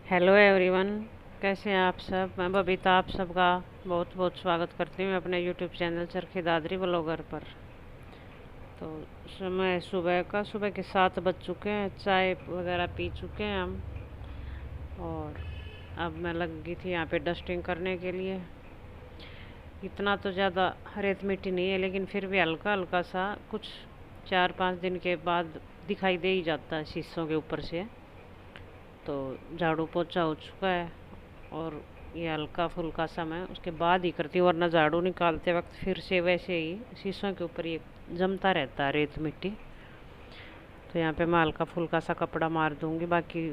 Hello everyone. कैसे हैं आप सब। मैं बबीता आप सबका बहुत बहुत स्वागत करती हूँ अपने YouTube channel Charkhi Dadri blogger पर। तो समय सुबह के 7 बज चुके हैं। चाय वगैरह पी चुके हैं हम। और अब मैं लग गई थी यहाँ पे डस्टिंग करने के लिए। इतना तो ज़्यादा रेत मिट्टी नहीं है, लेकिन फिर भी हल्का हल्का सा कुछ 4-5 दिन के बाद दिखाई दे ही जाता है शीशों के ऊपर से। तो झाड़ू पोछा हो चुका है और ये हल्का फुल्का सा मैं उसके बाद ही करती हूँ, वरना झाड़ू निकालते वक्त फिर से वैसे ही शीशों के ऊपर ये जमता रहता है रेत मिट्टी। तो यहाँ पे मैं हल्का फुल्का सा कपड़ा मार दूँगी, बाकी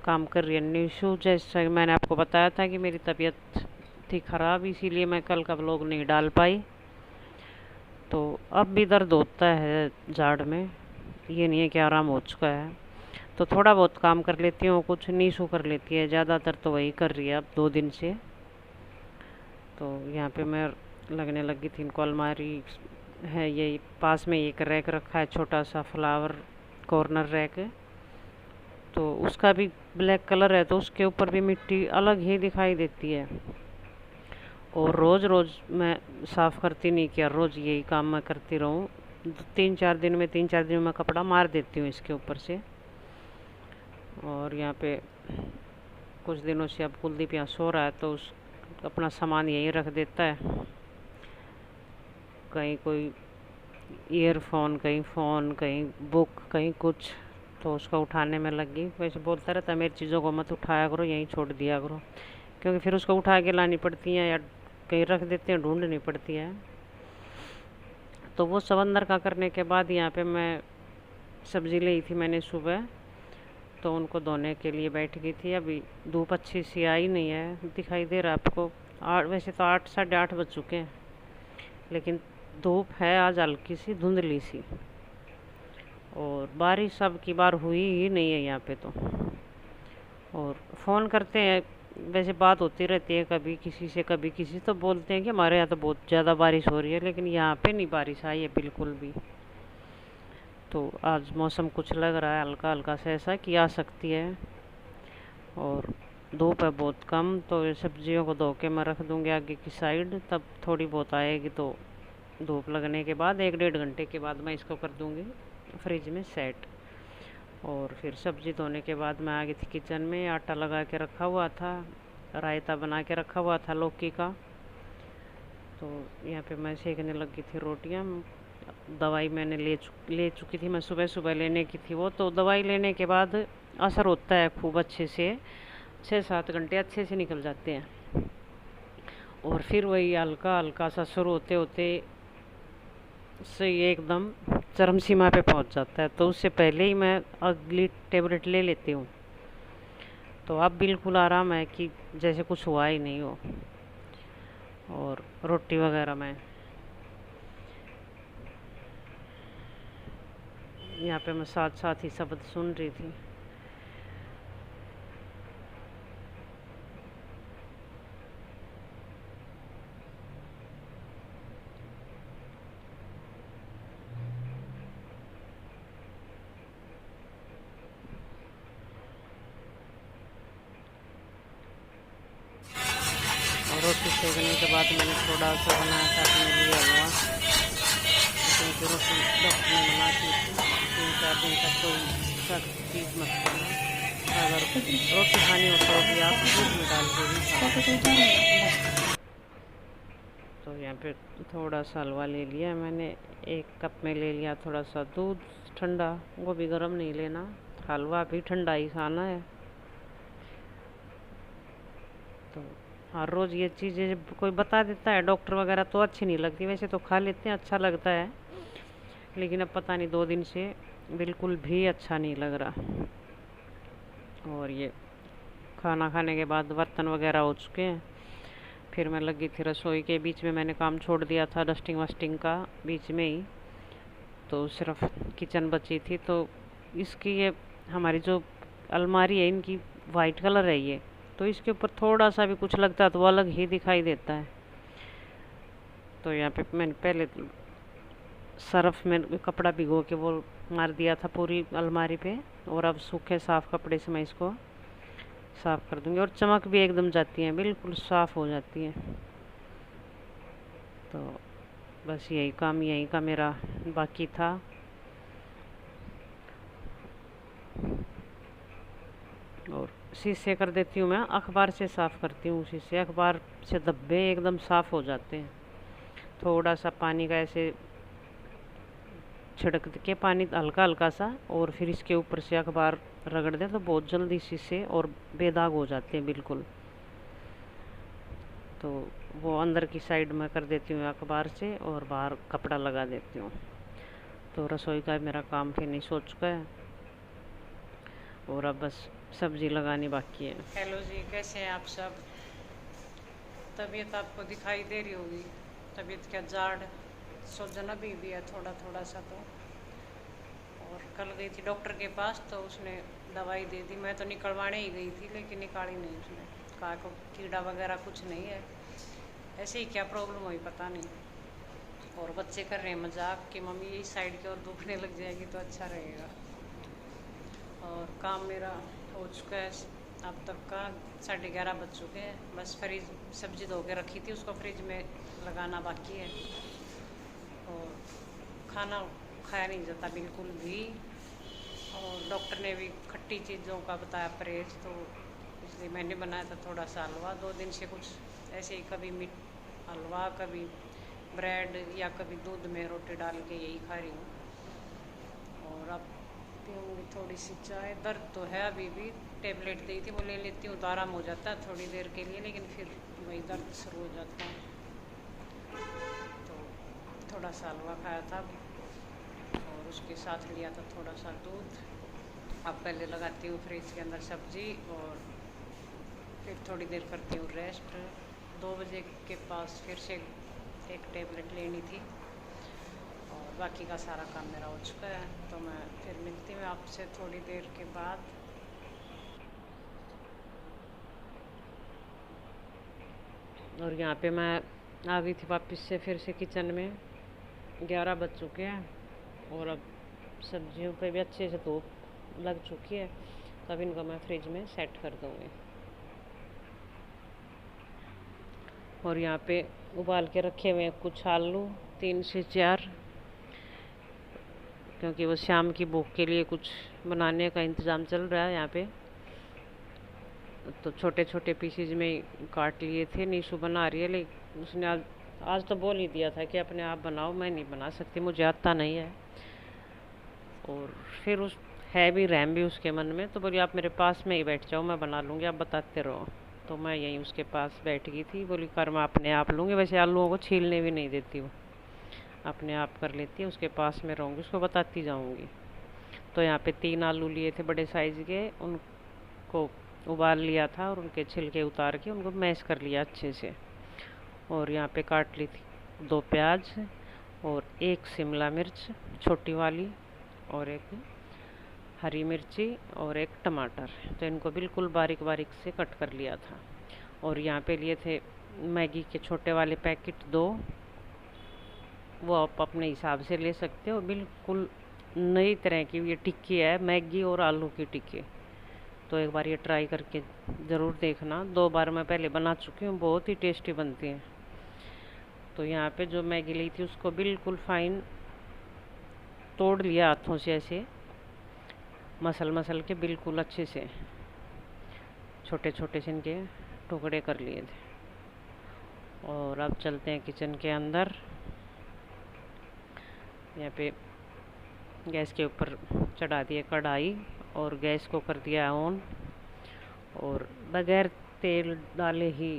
काम कर रही है निशु। जैसा मैंने आपको बताया था कि मेरी तबीयत थी ख़राब, इसीलिए मैं कल का व्लॉग नहीं डाल पाई। तो अब भी दर्द होता है जाड़ में, ये नहीं है कि आराम हो चुका है। तो थोड़ा बहुत काम कर लेती हूँ, कुछ नीशू कर लेती है, ज़्यादातर तो वही कर रही है अब 2 दिन से। तो यहाँ पे मैं लगने लगी थी। इनको अलमारी है, ये पास में एक रैक रखा है, छोटा सा फ्लावर कॉर्नर रैक है। तो उसका भी ब्लैक कलर है, तो उसके ऊपर भी मिट्टी अलग ही दिखाई देती है। और रोज़ रोज़ मैं साफ़ करती नहीं, कि रोज़ यही काम मैं करती रहूँ। 3-4 दिन में मैं कपड़ा मार देती हूँ इसके ऊपर से। और यहाँ पे कुछ दिनों से अब कुलदीप यहाँ सो रहा है, तो उस अपना सामान यहीं रख देता है। कहीं कोई ईयरफोन, कहीं फ़ोन, कहीं बुक, कहीं कुछ। तो उसको उठाने में लगी। वैसे बोलता रहता है मेरी चीज़ों को मत उठाया करो, यहीं छोड़ दिया करो, क्योंकि फिर उसको उठा के लानी पड़ती है या कहीं रख देते हैं, ढूंढनी पड़ती है। तो वो सब अंदर का करने के बाद यहाँ पे मैं सब्ज़ी ली थी मैंने सुबह, तो उनको धोने के लिए बैठ गई थी। अभी धूप अच्छी सी आई नहीं है, दिखाई दे रहा है आपको। वैसे तो 8 साढ़े 8 बज चुके हैं, लेकिन धूप है आज हल्की सी धुंधली सी। और बारिश अब की बार हुई ही नहीं है यहाँ पे तो। और फ़ोन करते हैं, वैसे बात होती रहती है, कभी किसी से कभी किसी, तो बोलते हैं कि हमारे यहाँ तो बहुत ज़्यादा बारिश हो रही है, लेकिन यहाँ पे नहीं बारिश आई है बिल्कुल भी। तो आज मौसम कुछ लग रहा है हल्का हल्का सा ऐसा कि आ सकती है। और धूप है बहुत कम, तो ये सब्जियों को धो के मैं रख दूँगी आगे की साइड, तब थोड़ी बहुत आएगी। तो धूप लगने के बाद 1-1.5 घंटे के बाद मैं इसको कर दूँगी फ्रिज में सेट। और फिर सब्ज़ी धोने के बाद मैं आ गई थी किचन में। आटा लगा के रखा हुआ था, रायता बना के रखा हुआ था लौकी का। तो यहाँ पे मैं सेकने लगी थी रोटियाँ। दवाई मैंने ले चुकी थी, मैं सुबह सुबह लेने की थी वो। तो दवाई लेने के बाद असर होता है खूब अच्छे से, 6-7 घंटे अच्छे से निकल जाते हैं। और फिर वही हल्का हल्का सा शुरू होते होते से ये एकदम चरम सीमा पे पहुंच जाता है। तो उससे पहले ही मैं अगली टेबलेट ले लेती हूँ। तो अब बिल्कुल आराम है कि जैसे कुछ हुआ ही नहीं हो। और रोटी वगैरह मैं यहाँ पे मैं साथ साथ ही शब्द सुन रही थी। और रोटी सेकने के बाद मैंने थोड़ा सा बनाया था अपने लिए हलवा, क्योंकि रोटी डॉक्टर ने मना की थी 3-4 दिन तक कोई सख्त चीज़ मत खाना। अगर रोटी खानी हो तो भी आप दूध में डाल के भी खा सकते हैं। तो यहाँ पे थोड़ा सा हलवा ले लिया मैंने। 1 कप में ले लिया थोड़ा सा दूध ठंडा, वो भी गर्म नहीं लेना, हलवा भी ठंडा ही खाना है। तो हर रोज़ ये चीज़ें कोई बता देता है डॉक्टर वगैरह तो अच्छी नहीं लगती, वैसे तो खा लेते हैं, अच्छा लगता है। लेकिन अब पता नहीं 2 दिन से बिल्कुल भी अच्छा नहीं लग रहा। और ये खाना खाने के बाद बर्तन वगैरह हो चुके हैं। फिर मैं लगी थी रसोई के, बीच में मैंने काम छोड़ दिया था डस्टिंग वस्टिंग का बीच में ही। तो सिर्फ किचन बची थी। तो इसकी ये हमारी जो अलमारी है इनकी वाइट कलर है ये, तो इसके ऊपर थोड़ा सा भी कुछ लगता है तो वो अलग ही दिखाई देता है। तो यहाँ पे मैंने पहले सर्फ में कपड़ा भिगो के वो मार दिया था पूरी अलमारी पे, और अब सूखे साफ कपड़े से मैं इसको साफ़ कर दूँगी और चमक भी एकदम जाती हैं, बिल्कुल साफ़ हो जाती हैं। तो बस यही का मेरा बाकी था। और शीशे कर देती हूँ मैं, अखबार से साफ़ करती हूँ शीशे, अखबार से धब्बे एकदम साफ़ हो जाते हैं। थोड़ा सा पानी का ऐसे छिड़क के, पानी हल्का हल्का सा, और फिर इसके ऊपर से अखबार रगड़ दें तो बहुत जल्दी शीशे और बेदाग हो जाते हैं बिल्कुल। तो वो अंदर की साइड में कर देती हूँ अखबार से, और बाहर कपड़ा लगा देती हूँ। तो रसोई का मेरा काम फिनिश हो चुका है, और अब बस सब्जी लगानी बाकी है। हेलो जी, कैसे हैं आप सब? तबीयत आपको दिखाई दे रही होगी, तबीयत क्या जाड़ सूजन अभी भी है थोड़ा थोड़ा सा। तो और कल गई थी डॉक्टर के पास, तो उसने दवाई दे दी। मैं तो निकलवाने ही गई थी, लेकिन निकाली नहीं उसने, कहा को कीड़ा वगैरह कुछ नहीं है, ऐसे ही क्या प्रॉब्लम हुई पता नहीं। और बच्चे कर रहे हैं मजाक कि मम्मी यही साइड की ओर दुखने लग जाएगी तो अच्छा रहेगा। और काम मेरा हो चुका है अब तक का, 11:30 बज चुके हैं। बस फ्रिज सब्जी धो के रखी थी, उसको फ्रिज में लगाना बाकी है। और खाना खाया नहीं जाता बिल्कुल भी, और डॉक्टर ने भी खट्टी चीज़ों का बताया परहेज, तो इसलिए मैंने बनाया था थोड़ा सा हलवा। 2 दिन से कुछ ऐसे ही, कभी मीट हलवा, कभी ब्रेड, या कभी दूध में रोटी डाल के यही खा रही हूँ। और अब पीऊँगी थोड़ी सी चाय। दर्द तो है अभी भी, टेबलेट दी थी, वो ले लेती हूँ तो आराम हो जाता है थोड़ी देर के लिए, लेकिन फिर वही दर्द शुरू हो जाता है। तो थोड़ा सा हलवा खाया था, और उसके साथ लिया था थोड़ा सा दूध। अब पहले लगाती हूँ फ्रिज के अंदर सब्जी, और फिर थोड़ी देर करती हूँ रेस्ट। 2 बजे के पास फिर से एक टेबलेट लेनी थी, और बाकी का सारा काम मेरा हो चुका है। तो मैं फिर मिलती हूँ आपसे थोड़ी देर के बाद। और यहाँ पे मैं आ गई थी वापस से फिर से किचन में, 11 बज चुके हैं, और अब सब्जियों पे भी अच्छे से धूप लग चुकी है। तब इनको मैं फ्रिज में सेट कर दूँगी। और यहाँ पे उबाल के रखे हुए हैं कुछ आलू, 3 से 4, क्योंकि वो शाम की भूख के लिए कुछ बनाने का इंतज़ाम चल रहा है यहाँ पे। तो छोटे छोटे पीसीज में काट लिए थे, नीशू बना रही है, लेकिन उसने आज तो बोल ही दिया था कि अपने आप बनाओ, मैं नहीं बना सकती, मुझे आता नहीं है। और फिर उस है भी रहम भी उसके मन में, तो बोली आप मेरे पास में ही बैठ जाओ, मैं बना लूँगी, आप बताते रहो। तो मैं यहीं उसके पास बैठ गई थी, बोली कर मैं अपने आप लूँगी। वैसे आलूओं को छीलने भी नहीं देती वो, अपने आप कर लेती है, उसके पास में रहूँगी, उसको बताती जाऊँगी। तो यहाँ पे 3 आलू लिए थे बड़े साइज़ के, उनको उबाल लिया था, और उनके छिलके उतार के उनको मैश कर लिया अच्छे से। और यहाँ पे काट ली थी 2 प्याज, और 1 शिमला मिर्च छोटी वाली, और 1 हरी मिर्ची, और 1 टमाटर। तो इनको बिल्कुल बारीक बारीक से कट कर लिया था। और यहाँ पे लिए थे मैगी के छोटे वाले पैकेट 2, वो आप अपने हिसाब से ले सकते हो। बिल्कुल नई तरह की ये टिक्की है, मैगी और आलू की टिक्की। तो एक बार ये ट्राई करके ज़रूर देखना। 2 बार मैं पहले बना चुकी हूँ, बहुत ही टेस्टी बनती हैं। तो यहाँ पे जो मैगी ली थी उसको बिल्कुल फाइन तोड़ लिया हाथों से, ऐसे मसल मसल के बिल्कुल अच्छे से छोटे छोटे से इनके टुकड़े कर लिए थे। और अब चलते हैं किचन के अंदर। यहाँ पे गैस के ऊपर चढ़ा दिया कढ़ाई, और गैस को कर दिया ऑन, और बगैर तेल डाले ही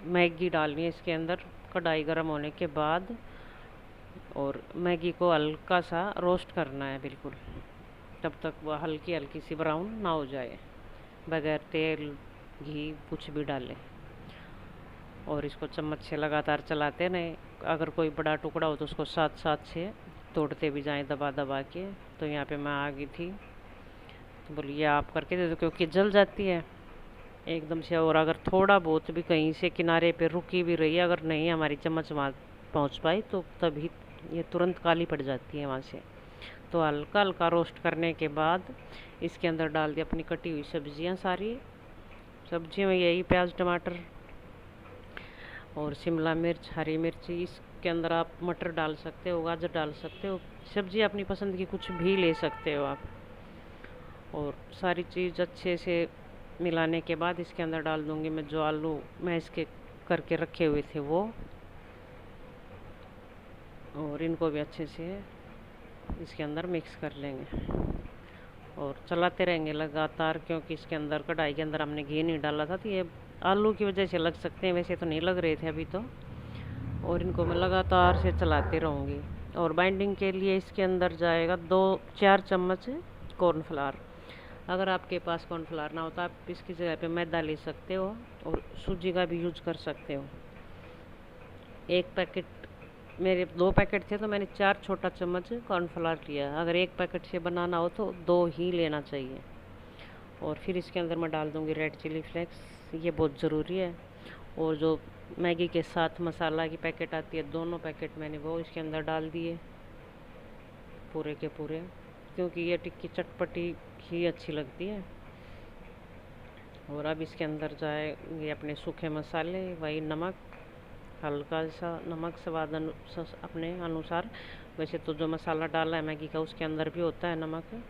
मैगी डालनी है इसके अंदर कढ़ाई गर्म होने के बाद। और मैगी को हल्का सा रोस्ट करना है बिल्कुल, तब तक वह हल्की हल्की सी ब्राउन ना हो जाए, बगैर तेल घी कुछ भी डाले। और इसको चम्मच से लगातार चलाते रहें, अगर कोई बड़ा टुकड़ा हो तो उसको साथ साथ से तोड़ते भी जाएं दबा दबा के। तो यहाँ पे मैं आ गई थी, तो बोलिए आप करके दे दो, क्योंकि जल जाती है एकदम से। और अगर थोड़ा बहुत भी कहीं से किनारे पे रुकी भी रही है, अगर नहीं हमारी चम्मच वहाँ पहुँच पाई, तो तभी ये तुरंत काली पड़ जाती है वहाँ से। तो हल्का हल्का रोस्ट करने के बाद इसके अंदर डाल दी अपनी कटी हुई सब्जियाँ सारी, सब्जी में यही प्याज टमाटर और शिमला मिर्च, हरी मिर्ची। इसके अंदर आप मटर डाल सकते हो, गाजर डाल सकते हो, सब्जी अपनी पसंद की कुछ भी ले सकते हो आप। और सारी चीज़ अच्छे से मिलाने के बाद इसके अंदर डाल दूँगी मैं जो आलू मैश के करके रखे हुए थे वो, और इनको भी अच्छे से इसके अंदर मिक्स कर लेंगे और चलाते रहेंगे लगातार, क्योंकि इसके अंदर कढ़ाई के अंदर हमने घी नहीं डाला था, तो ये आलू की वजह से लग सकते हैं, वैसे तो नहीं लग रहे थे अभी तो। और इनको मैं लगातार से चलाते रहूँगी। और बाइंडिंग के लिए इसके अंदर जाएगा 2-4 चम्मच कॉर्नफ्लावर। अगर आपके पास कॉर्नफ्लावर ना हो तो आप इसकी जगह पे मैदा ले सकते हो और सूजी का भी यूज कर सकते हो। एक पैकेट, मेरे 2 पैकेट थे तो मैंने 4 छोटा चम्मच कॉर्नफ्लावर लिया। अगर एक पैकेट से बनाना हो तो 2 ही लेना चाहिए। और फिर इसके अंदर मैं डाल दूँगी रेड चिली फ्लेक्स, ये बहुत ज़रूरी है। और जो मैगी के साथ मसाला की पैकेट आती है, दोनों पैकेट मैंने वो इसके अंदर डाल दिए पूरे के पूरे, क्योंकि ये टिक्की चटपटी ही अच्छी लगती है। और अब इसके अंदर जाएंगे अपने सूखे मसाले, वही नमक, हल्का सा नमक स्वाद अपने अनुसार। वैसे तो जो मसाला डाला है मैगी का उसके अंदर भी होता है नमक।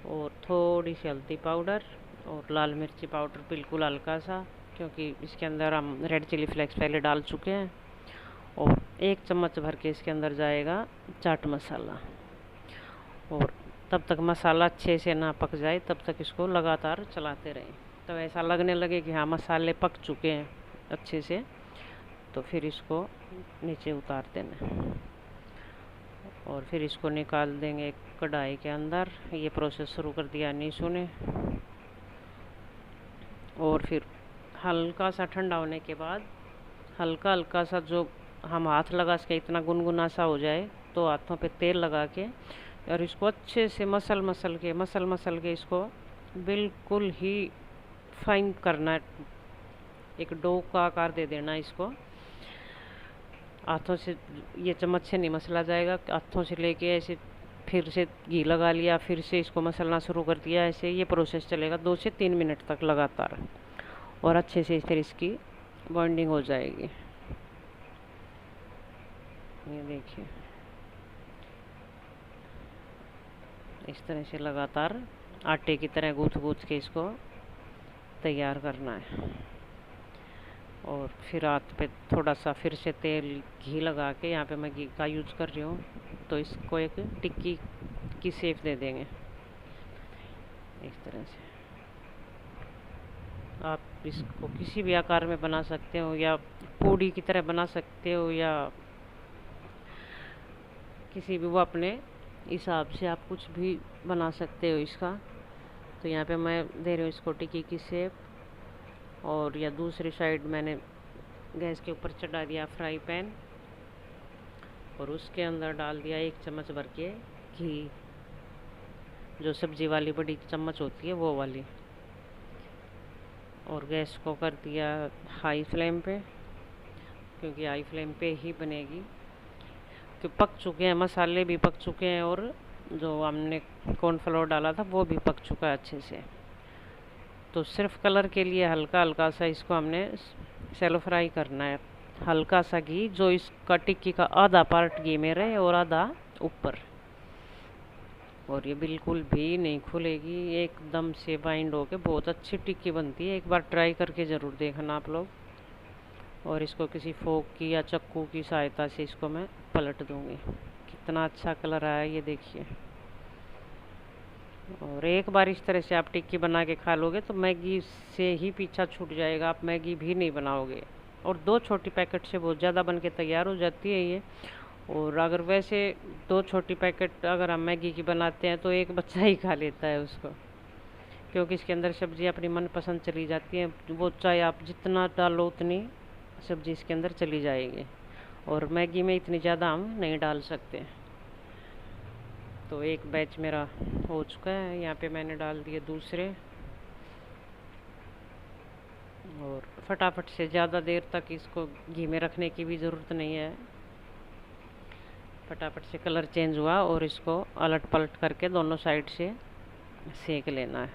और थोड़ी सी हल्दी पाउडर और लाल मिर्ची पाउडर बिल्कुल हल्का सा, क्योंकि इसके अंदर हम रेड चिली फ्लेक्स पहले डाल चुके हैं। और 1 चम्मच भर के इसके अंदर जाएगा चाट मसाला। और तब तक मसाला अच्छे से ना पक जाए तब तक इसको लगातार चलाते रहें। तो ऐसा लगने लगे कि हाँ मसाले पक चुके हैं अच्छे से, तो फिर इसको नीचे उतार देना और फिर इसको निकाल देंगे एक कढ़ाई के अंदर। ये प्रोसेस शुरू कर दिया नीशू ने। और फिर हल्का सा ठंडा होने के बाद हल्का हल्का सा जो हम हाथ लगा सके इतना गुनगुना सा हो जाए, तो हाथों पे तेल लगा के और इसको अच्छे से मसल मसल के इसको बिल्कुल ही फाइन करना है। एक डो का आकार दे देना इसको। हाथों से, ये चम्मच से नहीं मसला जाएगा, हाथों से लेके ऐसे फिर से घी लगा लिया, फिर से इसको मसलना शुरू कर दिया। ऐसे ये प्रोसेस चलेगा 2 से 3 मिनट तक लगातार, और अच्छे से फिर इसकी बॉन्डिंग हो जाएगी। ये देखिए इस तरह से लगातार आटे की तरह गूँथ के इसको तैयार करना है। और फिर हाथ पे थोड़ा सा फिर से तेल घी लगा के, यहाँ पे मैं घी का यूज कर रही हूँ, तो इसको एक टिक्की की शेप दे देंगे इस तरह से। आप इसको किसी भी आकार में बना सकते हो, या पूड़ी की तरह बना सकते हो, या किसी भी, वो अपने हिसाब से आप कुछ भी बना सकते हो इसका। तो यहाँ पे मैं दे रही हूँ इसको टिक्की की शेप। और या दूसरी साइड मैंने गैस के ऊपर चढ़ा दिया फ्राई पैन और उसके अंदर डाल दिया 1 चम्मच भर के घी, जो सब्जी वाली बड़ी चम्मच होती है वो वाली। और गैस को कर दिया हाई फ्लेम पे, क्योंकि हाई फ्लेम पे ही बनेगी। कि पक चुके हैं, मसाले भी पक चुके हैं और जो हमने कॉर्नफ्लोर डाला था वो भी पक चुका है अच्छे से। तो सिर्फ कलर के लिए हल्का हल्का सा इसको हमने शैलो फ्राई करना है। हल्का सा घी, जो इसका टिक्की का आधा पार्ट घी में रहे और आधा ऊपर। और ये बिल्कुल भी नहीं खुलेगी, एकदम से बाइंड होके बहुत अच्छी टिक्की बनती है। एक बार ट्राई करके ज़रूर देखना आप लोग। और इसको किसी फोक की या चक्कू की सहायता से इसको मैं पलट दूंगी। कितना अच्छा कलर आया ये देखिए। और एक बार इस तरह से आप टिक्की बना के खा लोगे तो मैगी से ही पीछा छूट जाएगा, आप मैगी भी नहीं बनाओगे। और 2 छोटी पैकेट से बहुत ज़्यादा बन के तैयार हो जाती है ये। और अगर वैसे 2 छोटी पैकेट अगर हम मैगी की बनाते हैं तो एक बच्चा ही खा लेता है उसको, क्योंकि इसके अंदर सब्ज़ी अपनी मनपसंद चली जाती है। वो चाहे आप जितना डालो उतनी सब्ज़ी इसके अंदर चली जाएगी। और मैगी में इतनी ज़्यादा हम नहीं डाल सकते। तो एक बैच मेरा हो चुका है, यहाँ पे मैंने डाल दिए दूसरे। और फटाफट से, ज़्यादा देर तक इसको घी में रखने की भी ज़रूरत नहीं है। फटाफट से कलर चेंज हुआ और इसको अलट पलट करके दोनों साइड से सेक लेना है।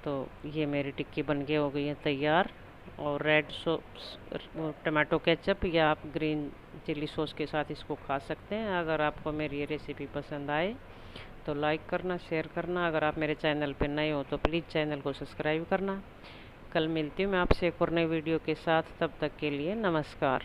तो ये मेरी टिक्की बन के हो गई है तैयार। और रेड सॉस टमाटो केचप या आप ग्रीन चिली सॉस के साथ इसको खा सकते हैं। अगर आपको मेरी ये रेसिपी पसंद आए तो लाइक करना, शेयर करना। अगर आप मेरे चैनल पर नए हो तो प्लीज़ चैनल को सब्सक्राइब करना। कल मिलती हूँ मैं आपसे एक और नई वीडियो के साथ, तब तक के लिए नमस्कार।